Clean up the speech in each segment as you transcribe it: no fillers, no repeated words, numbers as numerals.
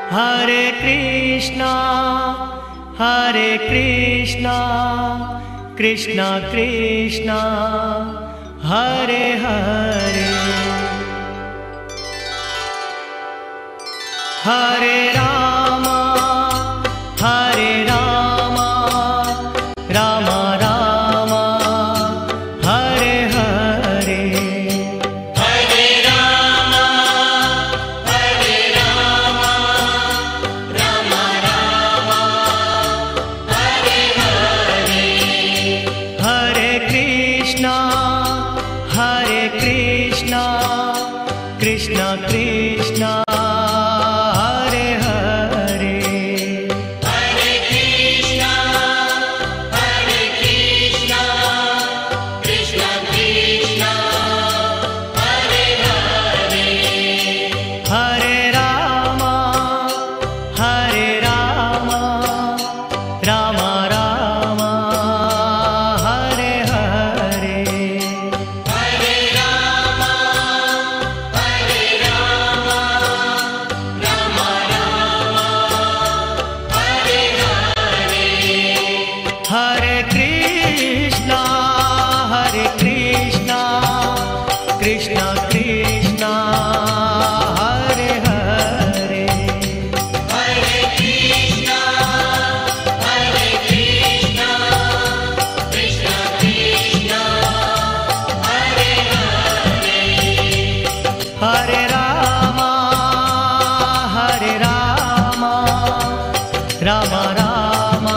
हरे कृष्णा कृष्णा कृष्णा हरे हरे, हरे राम राम राम हरे हरे, हरे राम राम राम हरे हरे, हरे कृष्णा कृष्णा कृष्णा हरे हरे, हरे कृष्णा कृष्णा कृष्णा हरे हरे, हरे राम राम राम हरे हरे, हरे राम राम राम हरे हरे, हरे कृष्णा कृष्णा कृष्णा हरे हरे, हरे कृष्णा कृष्णा कृष्णा हरे हरे, हरे राम राम राम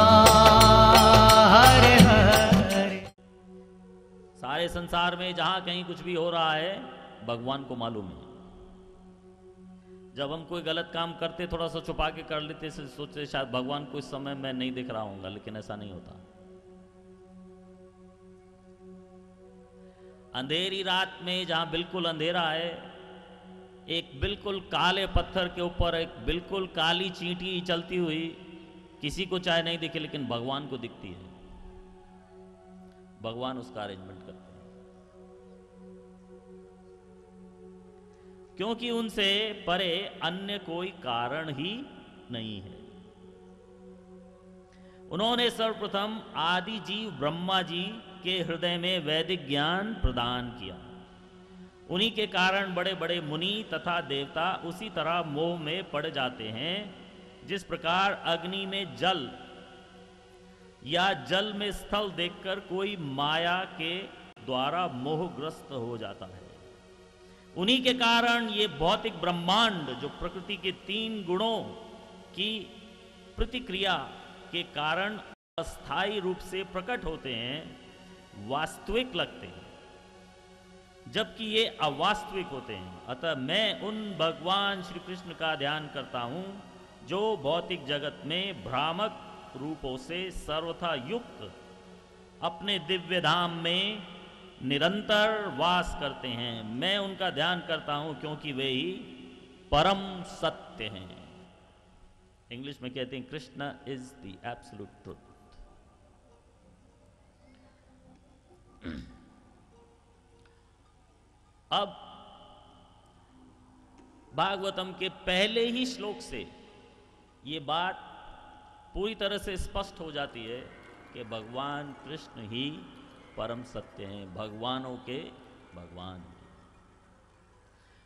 हरे हरे। सारे संसार में जहां कहीं कुछ भी हो रहा है भगवान को मालूम है। जब हम कोई गलत काम करते थोड़ा सा छुपा के कर लेते, सोचते शायद भगवान को इस समय मैं नहीं दिख रहा हूंगा, लेकिन ऐसा नहीं होता। अंधेरी रात में जहां बिल्कुल अंधेरा है, एक बिल्कुल काले पत्थर के ऊपर एक बिल्कुल काली चींटी चलती हुई किसी को चाहे नहीं दिखे, लेकिन भगवान को दिखती है। भगवान उसका अरेंजमेंट करते हैं, क्योंकि उनसे परे अन्य कोई कारण ही नहीं है। उन्होंने सर्वप्रथम आदि जीव ब्रह्मा जी के हृदय में वैदिक ज्ञान प्रदान किया। उन्हीं के कारण बड़े बड़े मुनि तथा देवता उसी तरह मोह में पड़ जाते हैं, जिस प्रकार अग्नि में जल या जल में स्थल देखकर कोई माया के द्वारा मोहग्रस्त हो जाता है। उन्हीं के कारण ये भौतिक ब्रह्मांड, जो प्रकृति के 3 गुणों की प्रतिक्रिया के कारण अस्थायी रूप से प्रकट होते हैं, वास्तविक लगते हैं, जबकि ये अवास्तविक होते हैं। अतः मैं उन भगवान श्री कृष्ण का ध्यान करता हूं जो भौतिक जगत में भ्रामक रूपों से सर्वथा युक्त अपने दिव्य धाम में निरंतर वास करते हैं। मैं उनका ध्यान करता हूं क्योंकि वे ही परम सत्य हैं। इंग्लिश में कहते हैं Krishna is the absolute truth. अब भागवतम के पहले ही श्लोक से ये बात पूरी तरह से स्पष्ट हो जाती है कि भगवान कृष्ण ही परम सत्य हैं, भगवानों के भगवान हैं।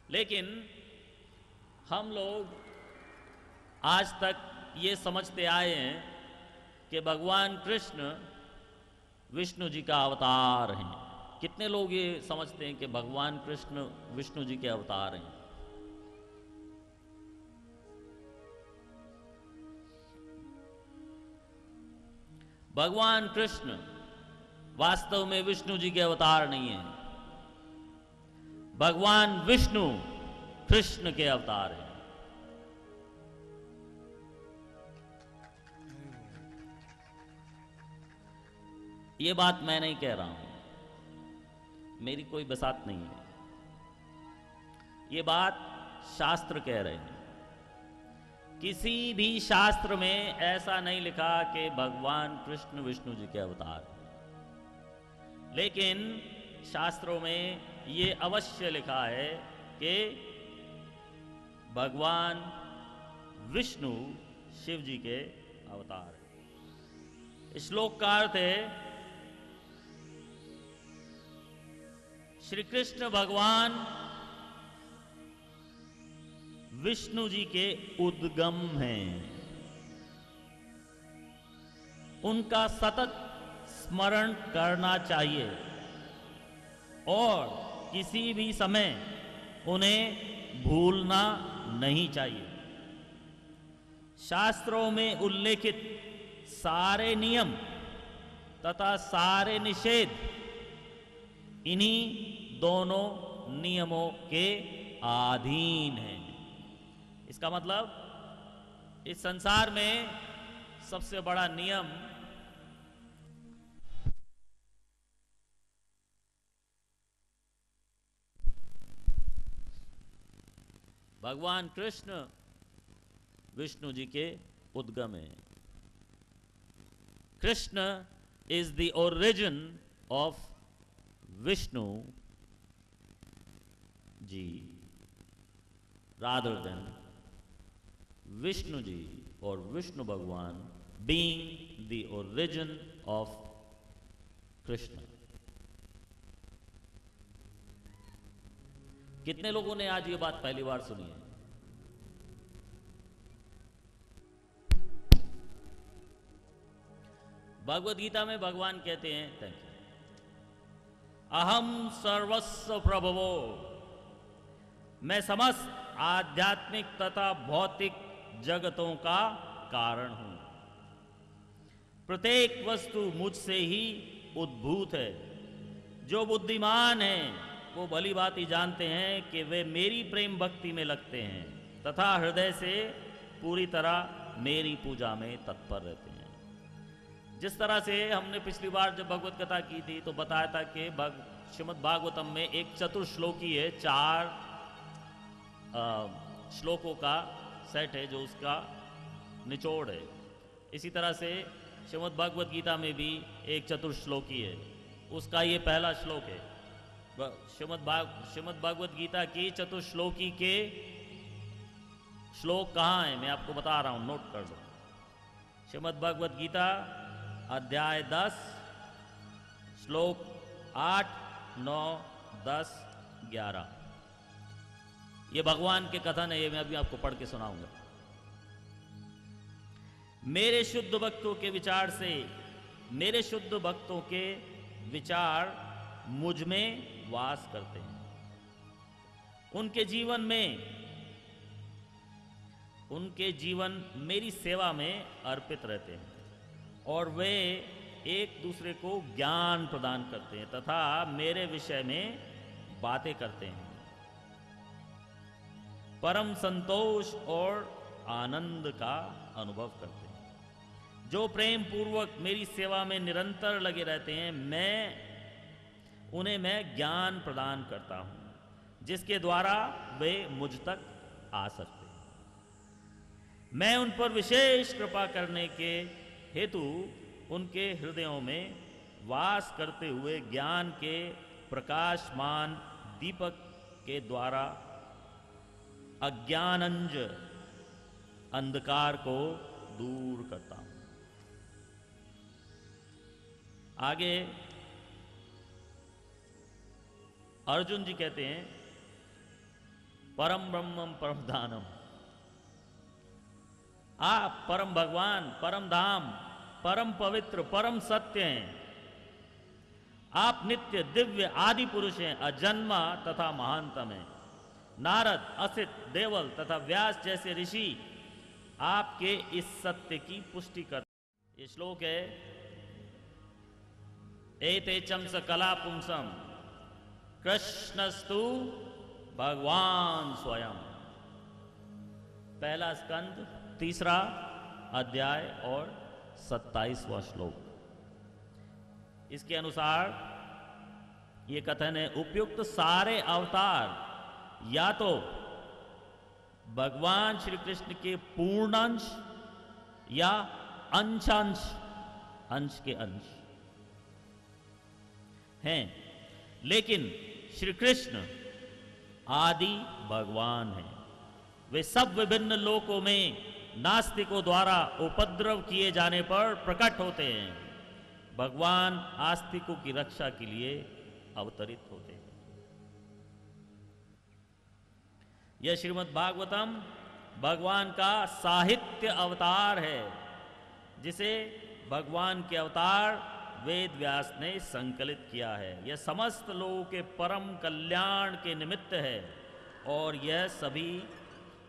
लेकिन हम लोग आज तक ये समझते आए हैं कि भगवान कृष्ण विष्णु जी का अवतार हैं। कितने लोग ये समझते हैं कि भगवान कृष्ण विष्णु जी के अवतार हैं? भगवान कृष्ण वास्तव में विष्णु जी के अवतार नहीं है। भगवान विष्णु कृष्ण के अवतार हैं। ये बात मैं नहीं कह रहा हूं, मेरी कोई बसात नहीं है। ये बात शास्त्र कह रहे हैं। किसी भी शास्त्र में ऐसा नहीं लिखा कि भगवान कृष्ण विष्णु जी के अवतार हैं। लेकिन शास्त्रों में ये अवश्य लिखा है कि भगवान विष्णु शिव जी के अवतार है। इस श्लोक का अर्थ है श्री कृष्ण भगवान विष्णु जी के उद्गम हैं। उनका सतत स्मरण करना चाहिए और किसी भी समय उन्हें भूलना नहीं चाहिए। शास्त्रों में उल्लेखित सारे नियम तथा सारे निषेध इन्हीं दोनों नियमों के अधीन हैं। इसका मतलब इस संसार में सबसे बड़ा नियम भगवान कृष्ण विष्णु जी के उद्गम है। Krishna is the origin of Vishnu ji rather than Vishnu ji और विष्णु भगवान being the origin of Krishna. कितने लोगों ने आज ये बात पहली बार सुनी है? भगवद गीता में भगवान कहते हैं, थैंक यू, अहम सर्वस्व प्रभवो, मैं समस्त आध्यात्मिक तथा भौतिक जगतों का कारण हूं। प्रत्येक वस्तु मुझसे ही उद्भूत है। जो बुद्धिमान हैं वो भली भांति जानते हैं कि वे मेरी प्रेम भक्ति में लगते हैं तथा हृदय से पूरी तरह मेरी पूजा में तत्पर रहते हैं। जिस तरह से हमने पिछली बार जब भगवत कथा की थी तो बताया था कि श्रीमद् भागवतम में एक चतुर्श्लोकी है, 4 श्लोकों का सेट है जो उसका निचोड़ है। इसी तरह से श्रीमद् भागवत गीता में भी एक चतुर्श्लोकी है, उसका ये पहला श्लोक है। श्रीमद् भागवत गीता की चतुर्श्लोकी के श्लोक कहाँ हैं मैं आपको बता रहा हूँ, नोट कर लो। श्रीमद् भागवत गीता अध्याय 10 श्लोक 8, 9, 10, 11, ये भगवान के कथन है। ये मैं अभी आपको पढ़ के सुनाऊंगा। मेरे शुद्ध भक्तों के विचार से, मेरे शुद्ध भक्तों के विचार मुझ में वास करते हैं। उनके जीवन मेरी सेवा में अर्पित रहते हैं और वे एक दूसरे को ज्ञान प्रदान करते हैं तथा मेरे विषय में बातें करते हैं। परम संतोष और आनंद का अनुभव करते हैं। जो प्रेम पूर्वक मेरी सेवा में निरंतर लगे रहते हैं, उन्हें मैं ज्ञान प्रदान करता हूं जिसके द्वारा वे मुझ तक आ सकते हैं। मैं उन पर विशेष कृपा करने के हेतु उनके हृदयों में वास करते हुए ज्ञान के प्रकाशमान दीपक के द्वारा अज्ञानंज अंधकार को दूर करता हूं। आगे अर्जुन जी कहते हैं, परम ब्रह्मम परम धानम, आप परम भगवान, परम धाम, परम पवित्र, परम सत्य हैं। आप नित्य दिव्य आदि पुरुष हैं, अजन्मा तथा महानतम हैं। नारद, असित, देवल तथा व्यास जैसे ऋषि आपके इस सत्य की पुष्टि करते। ये श्लोक है, एते चंस कला पुंसम कृष्णस्तु भगवान स्वयं। पहला स्कंद 3 अध्याय और 27वां श्लोक। इसके अनुसार ये कथन है, उपयुक्त सारे अवतार या तो भगवान श्री कृष्ण के पूर्ण अंश या अंश के अंश हैं, लेकिन श्री कृष्ण आदि भगवान हैं। वे सब विभिन्न लोकों में नास्तिकों द्वारा उपद्रव किए जाने पर प्रकट होते हैं। भगवान आस्तिकों की रक्षा के लिए अवतरित होते हैं। यह श्रीमद् भागवतम भगवान का साहित्य अवतार है, जिसे भगवान के अवतार वेद व्यास ने संकलित किया है। यह समस्त लोगों के परम कल्याण के निमित्त है और यह सभी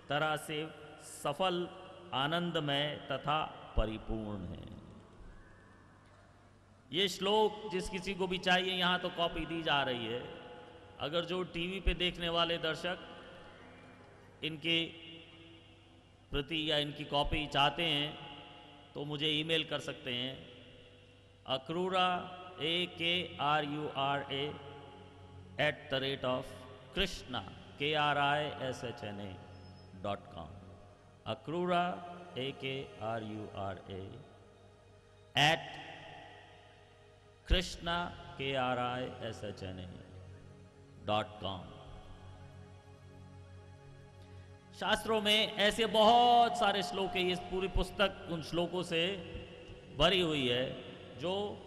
तरह से सफल, आनंदमय तथा परिपूर्ण है। ये श्लोक जिस किसी को भी चाहिए, यहाँ तो कॉपी दी जा रही है। अगर जो टीवी पे देखने वाले दर्शक इनके प्रति या इनकी कॉपी चाहते हैं तो मुझे ईमेल कर सकते हैं akrura @krishna krishna.com akrura @krishna krishna.com। शास्त्रों में ऐसे बहुत सारे श्लोक हैं। ये पूरी पुस्तक उन श्लोकों से भरी हुई है जो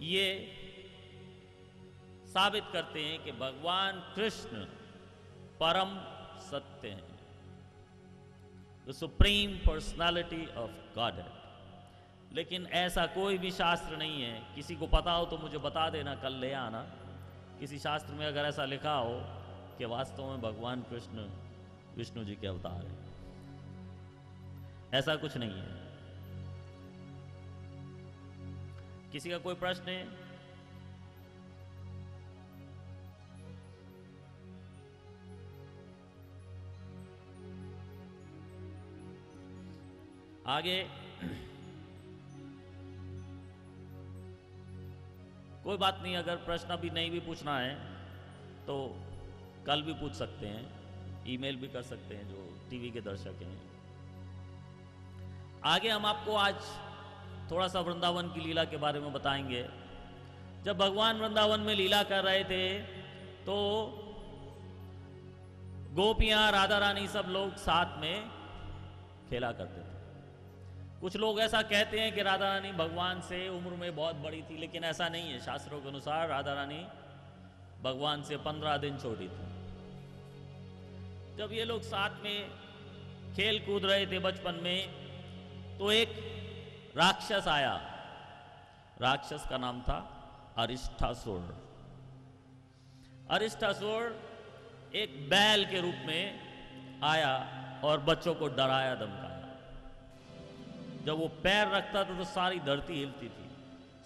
ये साबित करते हैं कि भगवान कृष्ण परम सत्य हैं, the supreme personality of godhead. लेकिन ऐसा कोई भी शास्त्र नहीं है। किसी को पता हो तो मुझे बता देना, कल ले आना। किसी शास्त्र में अगर ऐसा लिखा हो कि वास्तव में भगवान कृष्ण विष्णु जी के अवतार हैं, ऐसा कुछ नहीं है। किसी का कोई प्रश्न है? आगे कोई बात नहीं, अगर प्रश्न अभी नहीं भी पूछना है तो कल भी पूछ सकते हैं, ईमेल भी कर सकते हैं जो टीवी के दर्शक हैं। आगे हम आपको आज थोड़ा सा वृंदावन की लीला के बारे में बताएंगे। जब भगवान वृंदावन में लीला कर रहे थे तो गोपियां, राधा रानी, सब लोग साथ में खेला करते थे। कुछ लोग ऐसा कहते हैं कि राधा रानी भगवान से उम्र में बहुत बड़ी थी, लेकिन ऐसा नहीं है। शास्त्रों के अनुसार राधा रानी भगवान से 15 दिन छोटी थी। जब ये लोग साथ में खेल कूद रहे थे बचपन में, तो एक राक्षस आया। राक्षस का नाम था अरिष्टासुर। अरिष्टासुर एक बैल के रूप में आया और बच्चों को डराया, धमकाया। जब वो पैर रखता था तो सारी धरती हिलती थी,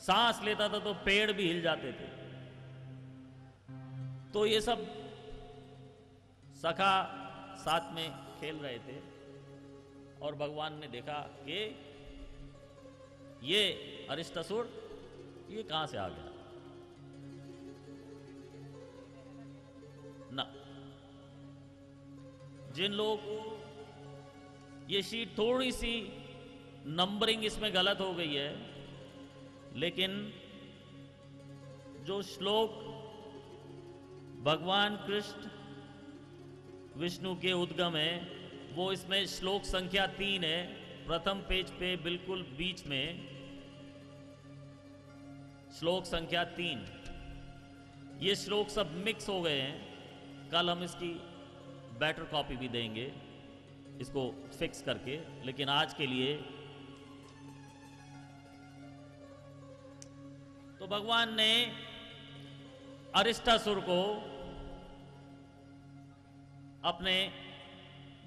सांस लेता था तो पेड़ भी हिल जाते थे। तो ये सब सखा साथ में खेल रहे थे और भगवान ने देखा कि ये अरिष्टासुर ये कहां से आ गया ना। जिन लोगों को ये शीट थोड़ी सी नंबरिंग इसमें गलत हो गई है, लेकिन जो श्लोक भगवान कृष्ण विष्णु के उद्गम है वो इसमें श्लोक संख्या 3 है। प्रथम पेज पे बिल्कुल बीच में श्लोक संख्या 3। ये श्लोक सब मिक्स हो गए हैं। कल हम इसकी बेटर कॉपी भी देंगे इसको फिक्स करके, लेकिन आज के लिए तो भगवान ने अरिष्टासुर को अपने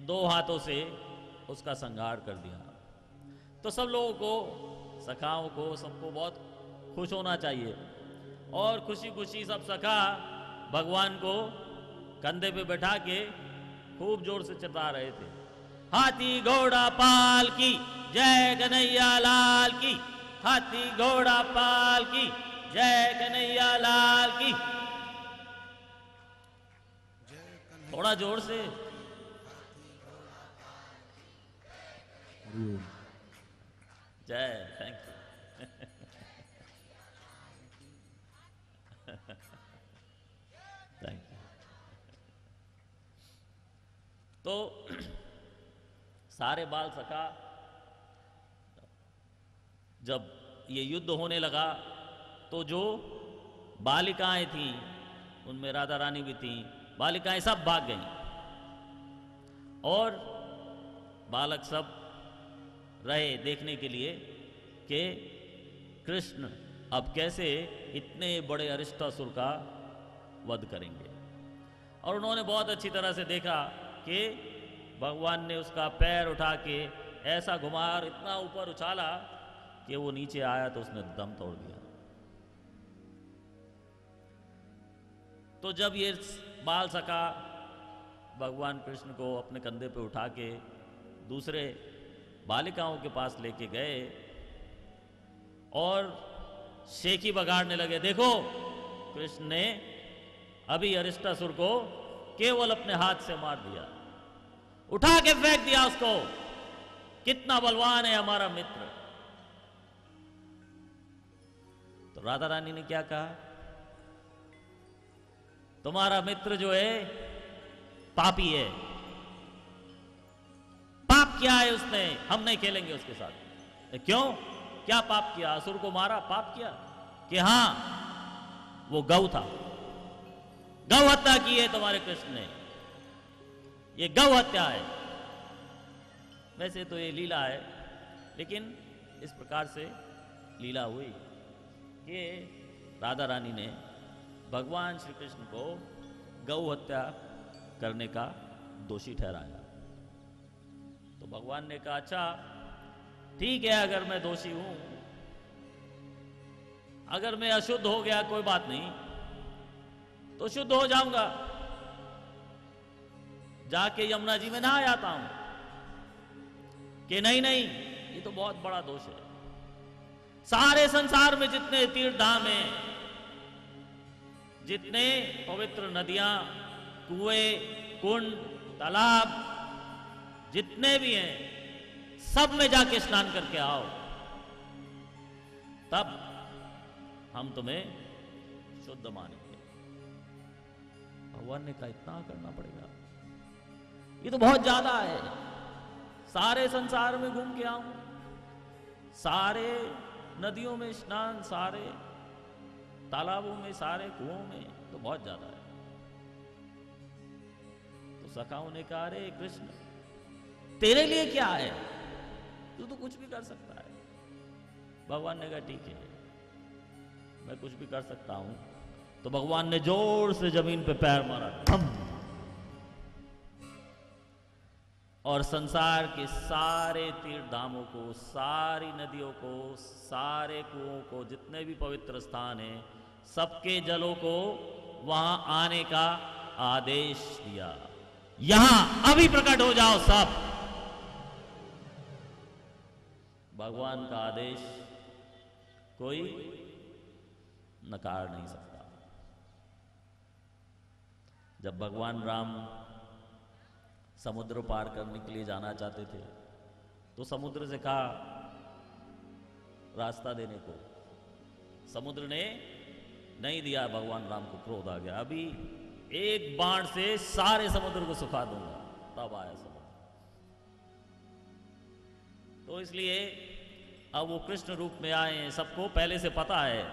2 हाथों से उसका संहार कर दिया। तो सब लोगों को, सखाओं को, सबको बहुत खुश होना चाहिए और खुशी खुशी सब सखा भगवान को कंधे पे बैठा के खूब जोर से चिल्ला रहे थे, हाथी घोड़ा पाल की जय कन्हैया लाल की, हाथी घोड़ा पाल की जय कन्हैया लाल की। थोड़ा जोर से। जय, थैंक यू। Thank you. तो सारे बाल सखा जब ये युद्ध होने लगा तो जो बालिकाएं थीं, उनमें राधा रानी भी थीं, बालिकाएं सब भाग गईं और बालक सब रहे देखने के लिए कि कृष्ण अब कैसे इतने बड़े अरिष्टासुर का वध करेंगे। और उन्होंने बहुत अच्छी तरह से देखा कि भगवान ने उसका पैर उठा के ऐसा घुमा और इतना ऊपर उछाला कि वो नीचे आया तो उसने दम तोड़ दिया। तो जब ये बाल सखा भगवान कृष्ण को अपने कंधे पे उठा के दूसरे बालिकाओं के पास लेके गए और शेखी बगाड़ने लगे, देखो कृष्ण ने अभी अरिष्टासुर को केवल अपने हाथ से मार दिया, उठा के फेंक दिया उसको, कितना बलवान है हमारा मित्र। तो राधा रानी ने क्या कहा, तुम्हारा मित्र जो है पापी है, पाप किया है उसने, हम नहीं खेलेंगे उसके साथ। क्यों, क्या पाप किया, असुर को मारा, पाप किया कि हां वो गौ था, गौ हत्या की है तुम्हारे कृष्ण ने, ये गौ हत्या है। वैसे तो ये लीला है, लेकिन इस प्रकार से लीला हुई कि राधा रानी ने भगवान श्री कृष्ण को गौ हत्या करने का दोषी ठहराया। तो भगवान ने कहा अच्छा ठीक है, अगर मैं दोषी हूं, अगर मैं अशुद्ध हो गया कोई बात नहीं, तो शुद्ध हो जाऊंगा, जाके यमुना जी में नहा आता हूं। कि नहीं नहीं, ये तो बहुत बड़ा दोष है। सारे संसार में जितने तीर्थ धाम हैं, जितने पवित्र नदियां, कुएं, कुंड, तालाब जितने भी हैं, सब में जाके स्नान करके आओ, तब हम तुम्हें शुद्ध मानेंगे। भगवान ने कहा इतना करना पड़ेगा, ये तो बहुत ज्यादा है। सारे संसार में घूम के आऊं, सारे नदियों में स्नान, सारे तालाबों में, सारे कुओं में, तो बहुत ज्यादा है। तो सखाओं ने कहा अरे कृष्ण तेरे लिए क्या है, तू तो कुछ भी कर सकता है। भगवान ने कहा ठीक है, मैं कुछ भी कर सकता हूं। तो भगवान ने जोर से जमीन पे पैर मारा, थम, और संसार के सारे तीर्थ धामों को, सारी नदियों को, सारे कुओं को, जितने भी पवित्र स्थान हैं, सबके जलों को वहां आने का आदेश दिया। यहां अभी प्रकट हो जाओ सब। भगवान का आदेश कोई नकार नहीं सकता। जब भगवान राम समुद्र पार करने के लिए जाना चाहते थे, तो समुद्र से कहा रास्ता देने को, समुद्र ने नहीं दिया। भगवान राम को क्रोध आ गया, अभी एक बाण से सारे समुद्र को सुखा दूंगा। तब आया समुद्र। तो इसलिए अब वो कृष्ण रूप में आए हैं। सबको पहले से पता है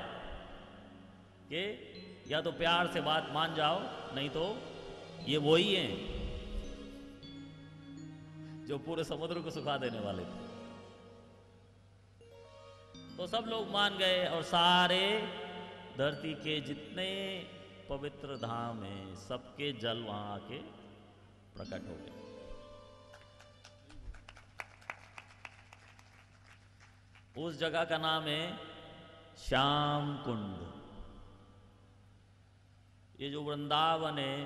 कि या तो प्यार से बात मान जाओ, नहीं तो ये वो ही हैं जो पूरे समुद्र को सुखा देने वाले थे। तो सब लोग मान गए और सारे धरती के जितने पवित्र धाम हैं, सबके जल वहां आके प्रकट हो गए। उस जगह का नाम है श्याम कुंड। ये जो वृंदावन है,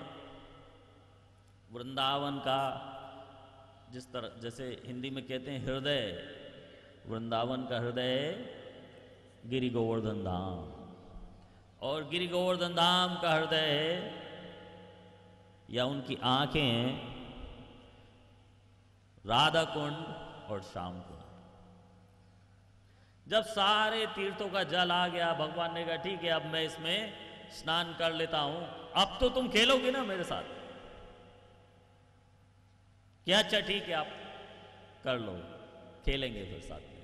वृंदावन का जिस तरह, जैसे हिंदी में कहते हैं हृदय, वृंदावन का हृदय है गिरि गोवर्धन धाम, और गिरि गोवर्धन धाम का हृदय है, या उनकी आंखें हैं, राधा कुंड और श्याम कुंड। जब सारे तीर्थों का जल आ गया, भगवान ने कहा ठीक है, अब मैं इसमें स्नान कर लेता हूं। अब तो तुम खेलोगे ना मेरे साथ? क्या अच्छा ठीक है, आप कर लो, खेलेंगे फिर साथ में।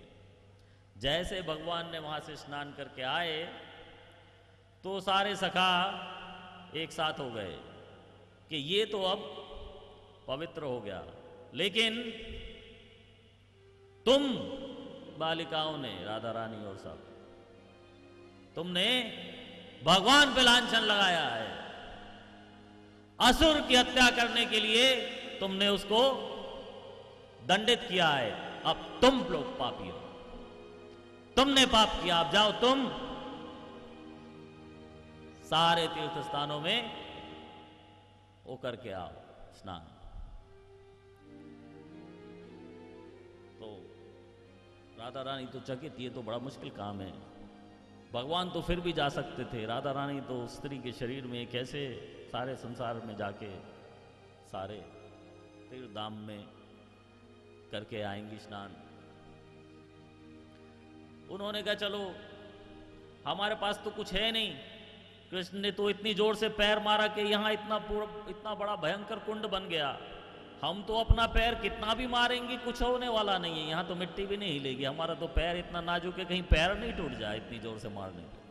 जैसे भगवान ने वहां से स्नान करके आए तो सारे सखा एक साथ हो गए कि ये तो अब पवित्र हो गया, लेकिन तुम बालिकाओं ने, राधा रानी और सब, तुमने भगवान पे लांछन लगाया है। असुर की हत्या करने के लिए तुमने उसको दंडित किया है। अब तुम लोग पापी हो, तुमने पाप किया। अब जाओ तुम सारे तीर्थ स्थानों में वो करके आओ स्नान। तो राधा रानी तो चकित, ये तो बड़ा मुश्किल काम है। भगवान तो फिर भी जा सकते थे, राधा रानी तो स्त्री के शरीर में कैसे सारे संसार में जाके सारे तीर्थ धाम में करके आएंगी स्नान। उन्होंने कहा चलो हमारे पास तो कुछ है नहीं, कृष्ण ने तो इतनी जोर से पैर मारा कि यहाँ इतना बड़ा भयंकर कुंड बन गया। हम तो अपना पैर कितना भी मारेंगे कुछ होने वाला नहीं है, यहाँ तो मिट्टी भी नहीं हिलेगी। हमारा तो पैर इतना नाजुक है, कहीं पैर नहीं टूट जाए इतनी जोर से मारने के।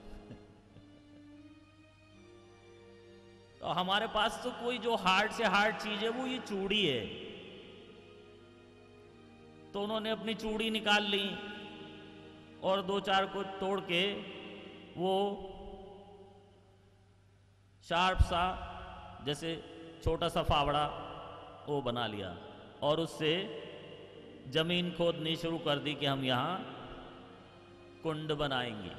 तो हमारे पास तो कोई जो हार्ड से हार्ड चीज है वो ये चूड़ी है। तो उन्होंने अपनी चूड़ी निकाल ली और दो चार को तोड़ के वो शार्प सा जैसे छोटा सा फावड़ा वो बना लिया और उससे जमीन खोदनी शुरू कर दी कि हम यहां कुंड बनाएंगे।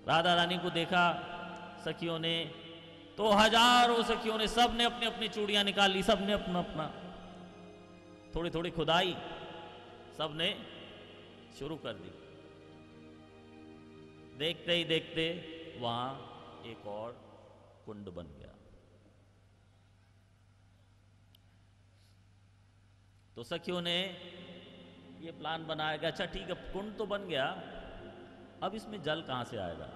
राधा रानी को देखा सखियों ने, तो हजारों सखियों ने, सब ने अपनी अपनी चूड़ियां निकाल ली, सब ने अपना अपना थोड़ी थोड़ी खुदाई सब ने शुरू कर दी। देखते ही देखते वहां एक और कुंड बन गया। तो सखियों ने ये प्लान बनाया कि अच्छा ठीक है कुंड तो बन गया, अब इसमें जल कहां से आएगा?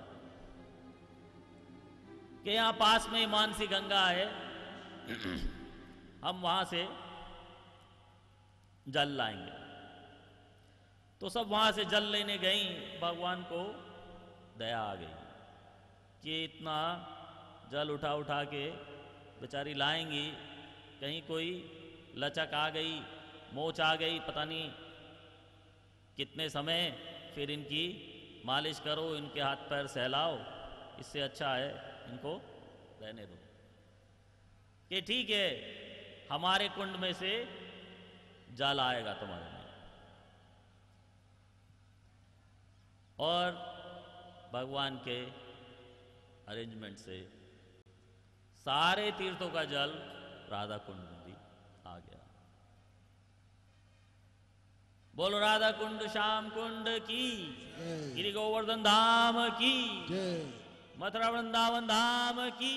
कि यहां पास में मानसी गंगा है, हम वहां से जल लाएंगे। तो सब वहां से जल लेने गई। भगवान को दया आ गई कि इतना जल उठा उठा के बेचारी लाएंगी, कहीं कोई लचक आ गई, मोच आ गई, पता नहीं कितने समय, फिर इनकी मालिश करो, इनके हाथ पैर सहलाओ, इससे अच्छा है इनको रहने दो। कि ठीक है हमारे कुंड में से जल आएगा तुम्हारे में। और भगवान के अरेंजमेंट से सारे तीर्थों का जल राधा कुंड में भी आ गया। बोलो राधा कुंड श्याम कुंड की, गिरि गोवर्धन धाम की, मथुरा वृंदावन धाम की।